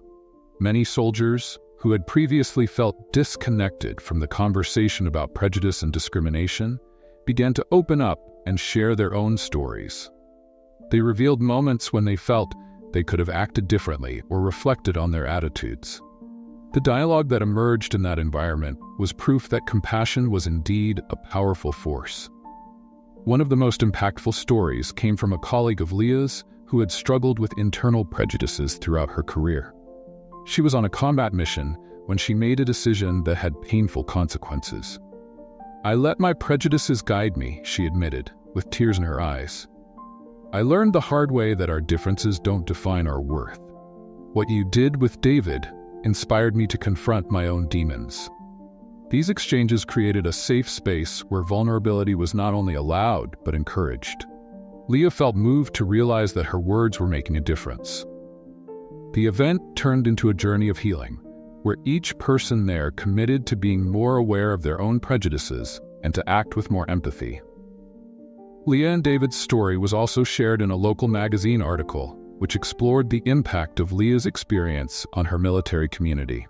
Many soldiers, who had previously felt disconnected from the conversation about prejudice and discrimination, began to open up and share their own stories. They revealed moments when they felt they could have acted differently or reflected on their attitudes. The dialogue that emerged in that environment was proof that compassion was indeed a powerful force. One of the most impactful stories came from a colleague of Leah's who had struggled with internal prejudices throughout her career. She was on a combat mission when she made a decision that had painful consequences. "I let my prejudices guide me," she admitted, with tears in her eyes. "I learned the hard way that our differences don't define our worth. What you did with David inspired me to confront my own demons." These exchanges created a safe space where vulnerability was not only allowed, but encouraged. Leah felt moved to realize that her words were making a difference. The event turned into a journey of healing, where each person there committed to being more aware of their own prejudices and to act with more empathy. Leah and David's story was also shared in a local magazine article, which explored the impact of Leah's experience on her military community.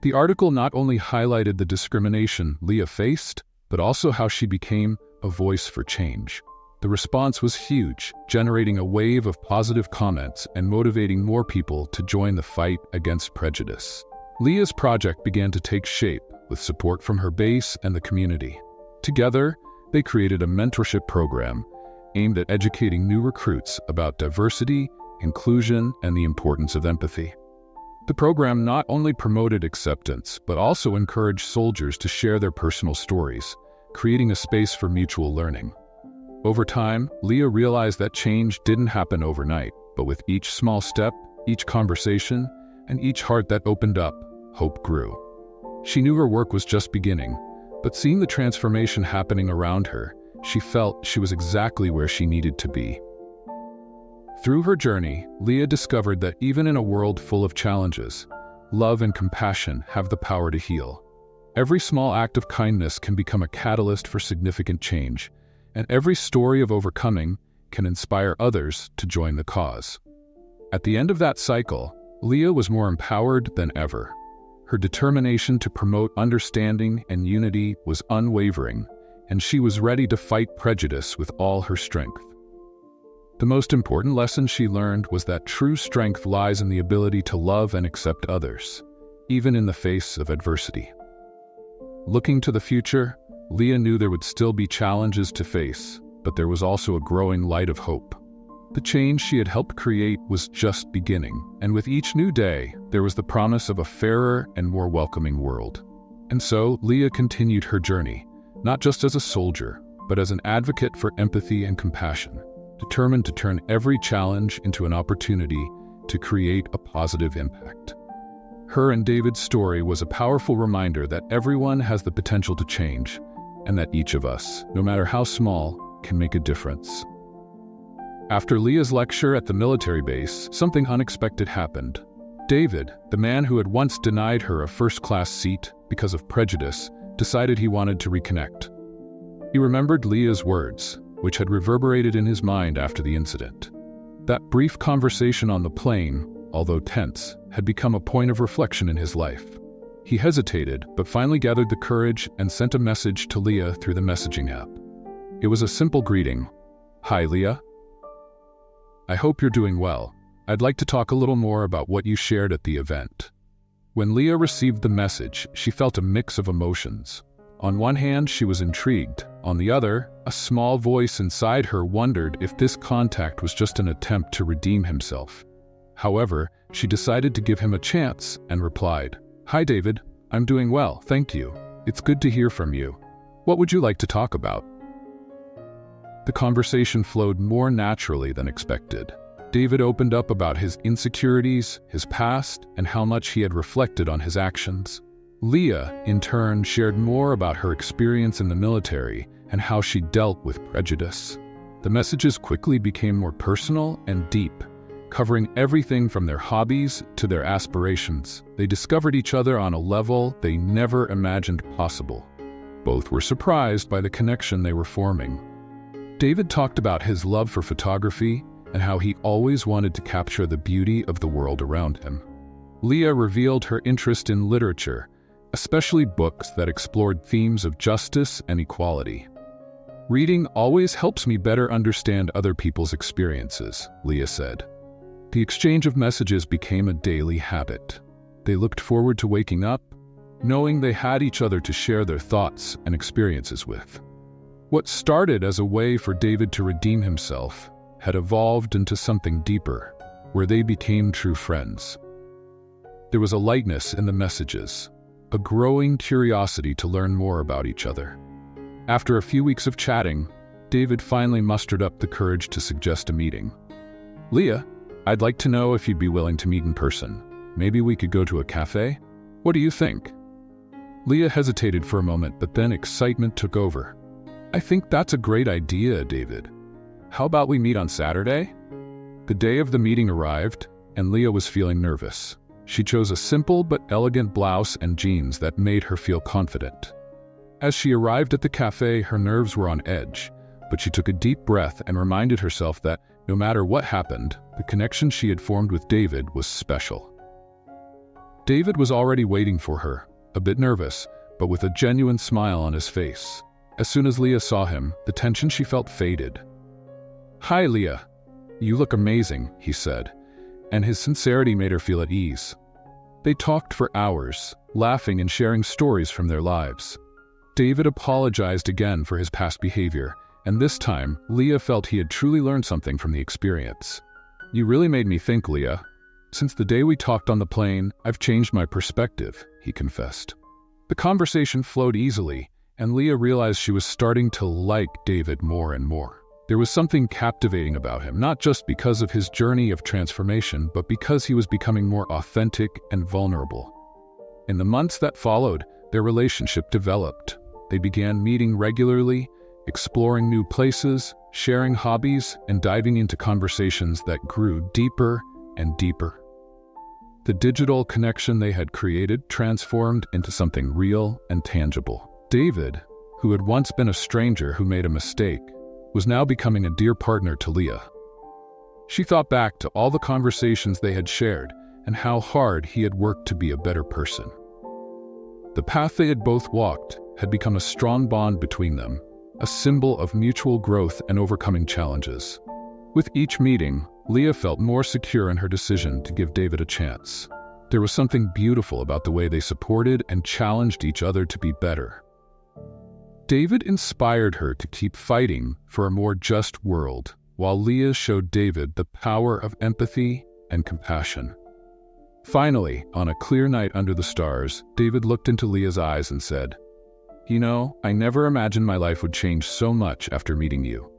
The article not only highlighted the discrimination Leah faced, but also how she became a voice for change. The response was huge, generating a wave of positive comments and motivating more people to join the fight against prejudice. Leah's project began to take shape with support from her base and the community. Together, they created a mentorship program aimed at educating new recruits about diversity, inclusion, and the importance of empathy. The program not only promoted acceptance, but also encouraged soldiers to share their personal stories, creating a space for mutual learning. Over time, Leah realized that change didn't happen overnight, but with each small step, each conversation, and each heart that opened up, hope grew. She knew her work was just beginning, but seeing the transformation happening around her, she felt she was exactly where she needed to be. Through her journey, Leah discovered that even in a world full of challenges, love and compassion have the power to heal. Every small act of kindness can become a catalyst for significant change, and every story of overcoming can inspire others to join the cause. At the end of that cycle, Leah was more empowered than ever. Her determination to promote understanding and unity was unwavering, and she was ready to fight prejudice with all her strength. The most important lesson she learned was that true strength lies in the ability to love and accept others, even in the face of adversity. Looking to the future, Leah knew there would still be challenges to face, but there was also a growing light of hope. The change she had helped create was just beginning, and with each new day, there was the promise of a fairer and more welcoming world. And so, Leah continued her journey, not just as a soldier, but as an advocate for empathy and compassion, determined to turn every challenge into an opportunity to create a positive impact. Her and David's story was a powerful reminder that everyone has the potential to change, and that each of us, no matter how small, can make a difference. After Leah's lecture at the military base, something unexpected happened. David, the man who had once denied her a first-class seat, because of prejudice, decided he wanted to reconnect. He remembered Leah's words, which had reverberated in his mind after the incident. That brief conversation on the plane, although tense, had become a point of reflection in his life. He hesitated, but finally gathered the courage and sent a message to Leah through the messaging app. It was a simple greeting. "Hi, Leah. I hope you're doing well. I'd like to talk a little more about what you shared at the event." When Leah received the message, she felt a mix of emotions. On one hand, she was intrigued. On the other, a small voice inside her wondered if this contact was just an attempt to redeem himself. However, she decided to give him a chance and replied, "Hi, David. I'm doing well, thank you. It's good to hear from you. What would you like to talk about?" The conversation flowed more naturally than expected. David opened up about his insecurities, his past, and how much he had reflected on his actions. Leah, in turn, shared more about her experience in the military and how she dealt with prejudice. The messages quickly became more personal and deep, covering everything from their hobbies to their aspirations. They discovered each other on a level they never imagined possible. Both were surprised by the connection they were forming. David talked about his love for photography and how he always wanted to capture the beauty of the world around him. Leah revealed her interest in literature, especially books that explored themes of justice and equality. "Reading always helps me better understand other people's experiences," Leah said. The exchange of messages became a daily habit. They looked forward to waking up, knowing they had each other to share their thoughts and experiences with. What started as a way for David to redeem himself had evolved into something deeper, where they became true friends. There was a lightness in the messages, a growing curiosity to learn more about each other. After a few weeks of chatting, David finally mustered up the courage to suggest a meeting. "Leah, I'd like to know if you'd be willing to meet in person. Maybe we could go to a cafe? What do you think?" Leah hesitated for a moment, but then excitement took over. "I think that's a great idea, David. How about we meet on Saturday?" The day of the meeting arrived, and Leah was feeling nervous. She chose a simple but elegant blouse and jeans that made her feel confident. As she arrived at the cafe, her nerves were on edge, but she took a deep breath and reminded herself that, no matter what happened, the connection she had formed with David was special. David was already waiting for her, a bit nervous, but with a genuine smile on his face. As soon as Leah saw him, the tension she felt faded. "Hi, Leah. You look amazing," he said, and his sincerity made her feel at ease. They talked for hours, laughing and sharing stories from their lives. David apologized again for his past behavior, and this time, Leah felt he had truly learned something from the experience. "You really made me think, Leah. Since the day we talked on the plane, I've changed my perspective," he confessed. The conversation flowed easily, and Leah realized she was starting to like David more and more. There was something captivating about him, not just because of his journey of transformation, but because he was becoming more authentic and vulnerable. In the months that followed, their relationship developed. They began meeting regularly, exploring new places, sharing hobbies, and diving into conversations that grew deeper and deeper. The digital connection they had created transformed into something real and tangible. David, who had once been a stranger who made a mistake, was now becoming a dear partner to Leah. She thought back to all the conversations they had shared and how hard he had worked to be a better person. The path they had both walked had become a strong bond between them, a symbol of mutual growth and overcoming challenges. With each meeting, Leah felt more secure in her decision to give David a chance. There was something beautiful about the way they supported and challenged each other to be better. David inspired her to keep fighting for a more just world, while Leah showed David the power of empathy and compassion. Finally, on a clear night under the stars, David looked into Leah's eyes and said, "You know, I never imagined my life would change so much after meeting you.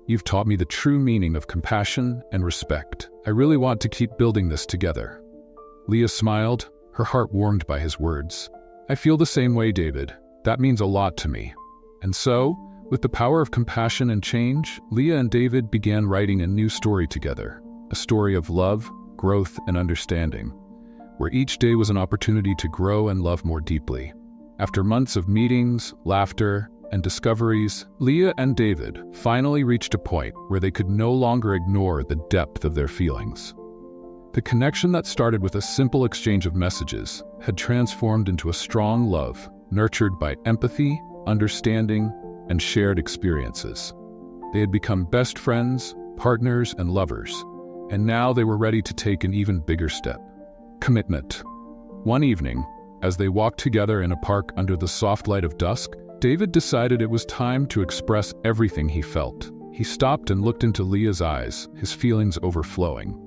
You've taught me the true meaning of compassion and respect. I really want to keep building this together." Leah smiled, her heart warmed by his words. "I feel the same way, David. That means a lot to me." And so, with the power of compassion and change, Leah and David began writing a new story together, a story of love, growth, and understanding, where each day was an opportunity to grow and love more deeply. After months of meetings, laughter, and discoveries, Leah and David finally reached a point where they could no longer ignore the depth of their feelings. The connection that started with a simple exchange of messages had transformed into a strong love, nurtured by empathy, understanding, and shared experiences. They had become best friends, partners, and lovers, and now they were ready to take an even bigger step: commitment. One evening, as they walked together in a park under the soft light of dusk, David decided it was time to express everything he felt. He stopped and looked into Leah's eyes, his feelings overflowing.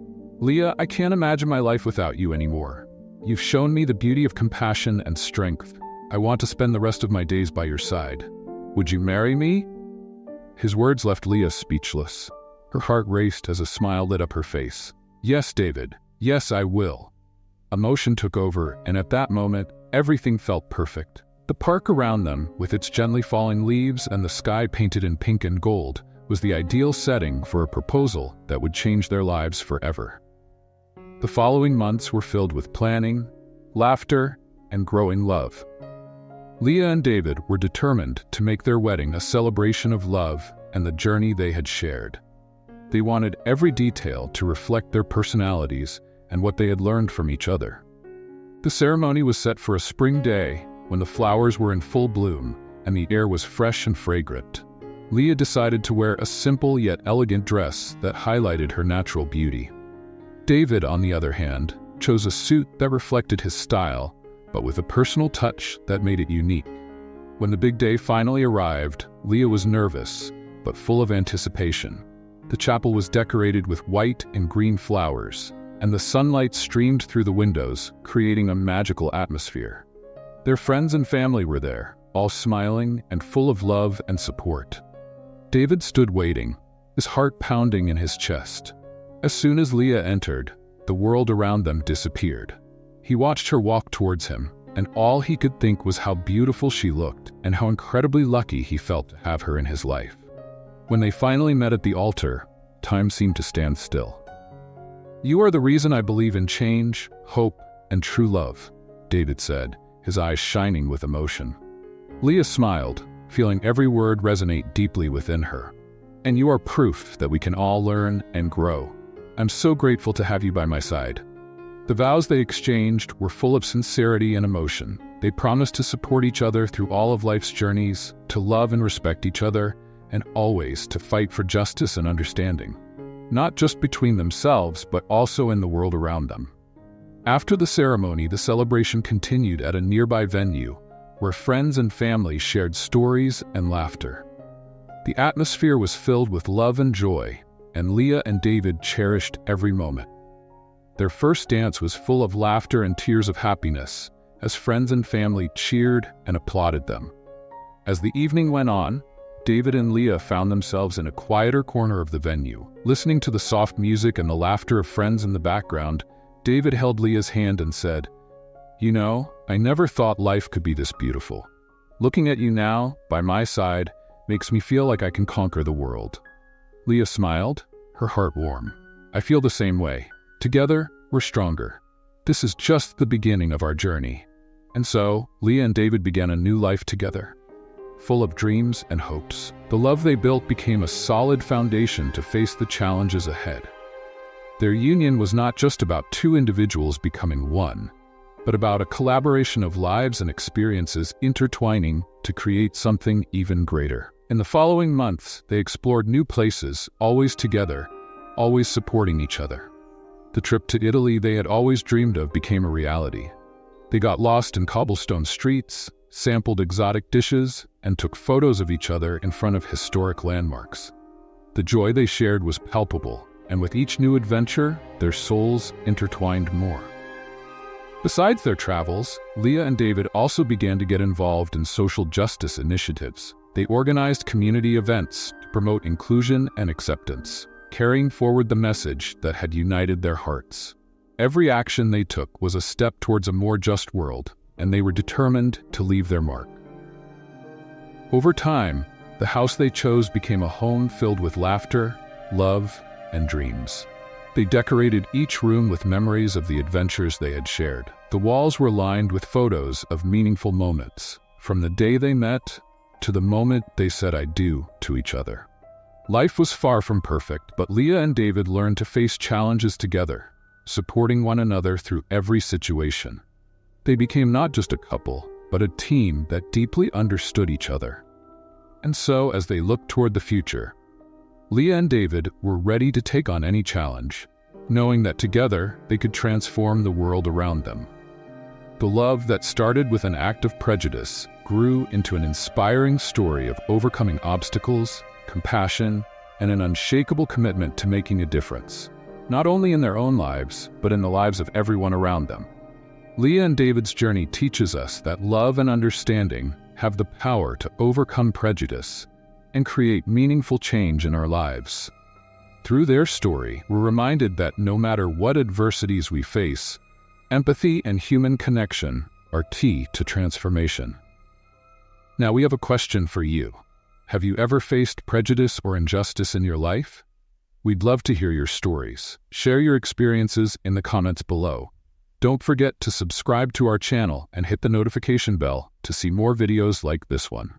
"Leah, I can't imagine my life without you anymore. You've shown me the beauty of compassion and strength. I want to spend the rest of my days by your side. Would you marry me?" His words left Leah speechless. Her heart raced as a smile lit up her face. "Yes, David. Yes, I will." Emotion took over, and at that moment, everything felt perfect. The park around them, with its gently falling leaves and the sky painted in pink and gold, was the ideal setting for a proposal that would change their lives forever. The following months were filled with planning, laughter, and growing love. Leah and David were determined to make their wedding a celebration of love and the journey they had shared. They wanted every detail to reflect their personalities and what they had learned from each other. The ceremony was set for a spring day when the flowers were in full bloom and the air was fresh and fragrant. Leah decided to wear a simple yet elegant dress that highlighted her natural beauty. David, on the other hand, chose a suit that reflected his style, but with a personal touch that made it unique. When the big day finally arrived, Leah was nervous, but full of anticipation. The chapel was decorated with white and green flowers, and the sunlight streamed through the windows, creating a magical atmosphere. Their friends and family were there, all smiling and full of love and support. David stood waiting, his heart pounding in his chest. As soon as Leah entered, the world around them disappeared. He watched her walk towards him, and all he could think was how beautiful she looked and how incredibly lucky he felt to have her in his life. When they finally met at the altar, time seemed to stand still. "You are the reason I believe in change, hope, and true love," David said, his eyes shining with emotion. Leah smiled, feeling every word resonate deeply within her. "And you are proof that we can all learn and grow. I'm so grateful to have you by my side." The vows they exchanged were full of sincerity and emotion. They promised to support each other through all of life's journeys, to love and respect each other, and always to fight for justice and understanding, not just between themselves, but also in the world around them. After the ceremony, the celebration continued at a nearby venue, where friends and family shared stories and laughter. The atmosphere was filled with love and joy, and Leah and David cherished every moment. Their first dance was full of laughter and tears of happiness, as friends and family cheered and applauded them. As the evening went on, David and Leah found themselves in a quieter corner of the venue. Listening to the soft music and the laughter of friends in the background, David held Leah's hand and said, "You know, I never thought life could be this beautiful. Looking at you now, by my side, makes me feel like I can conquer the world." Leah smiled, her heart warm. "I feel the same way. Together, we're stronger. This is just the beginning of our journey." And so, Leah and David began a new life together, full of dreams and hopes. The love they built became a solid foundation to face the challenges ahead. Their union was not just about two individuals becoming one, but about a collaboration of lives and experiences intertwining to create something even greater. In the following months, they explored new places, always together, always supporting each other. The trip to Italy they had always dreamed of became a reality. They got lost in cobblestone streets, sampled exotic dishes, and took photos of each other in front of historic landmarks. The joy they shared was palpable, and with each new adventure, their souls intertwined more. Besides their travels, Leah and David also began to get involved in social justice initiatives. They organized community events to promote inclusion and acceptance, carrying forward the message that had united their hearts. Every action they took was a step towards a more just world, and they were determined to leave their mark. Over time, the house they chose became a home filled with laughter, love, and dreams. They decorated each room with memories of the adventures they had shared. The walls were lined with photos of meaningful moments, from the day they met to the moment they said "I do" to each other. Life was far from perfect, but Leah and David learned to face challenges together, supporting one another through every situation. They became not just a couple, but a team that deeply understood each other. And so, as they looked toward the future, Leah and David were ready to take on any challenge, knowing that together they could transform the world around them. The love that started with an act of prejudice grew into an inspiring story of overcoming obstacles, compassion, and an unshakable commitment to making a difference, not only in their own lives, but in the lives of everyone around them. Leah and David's journey teaches us that love and understanding have the power to overcome prejudice and create meaningful change in our lives. Through their story, we're reminded that no matter what adversities we face, empathy and human connection are key to transformation. Now, we have a question for you. Have you ever faced prejudice or injustice in your life? We'd love to hear your stories. Share your experiences in the comments below. Don't forget to subscribe to our channel and hit the notification bell to see more videos like this one.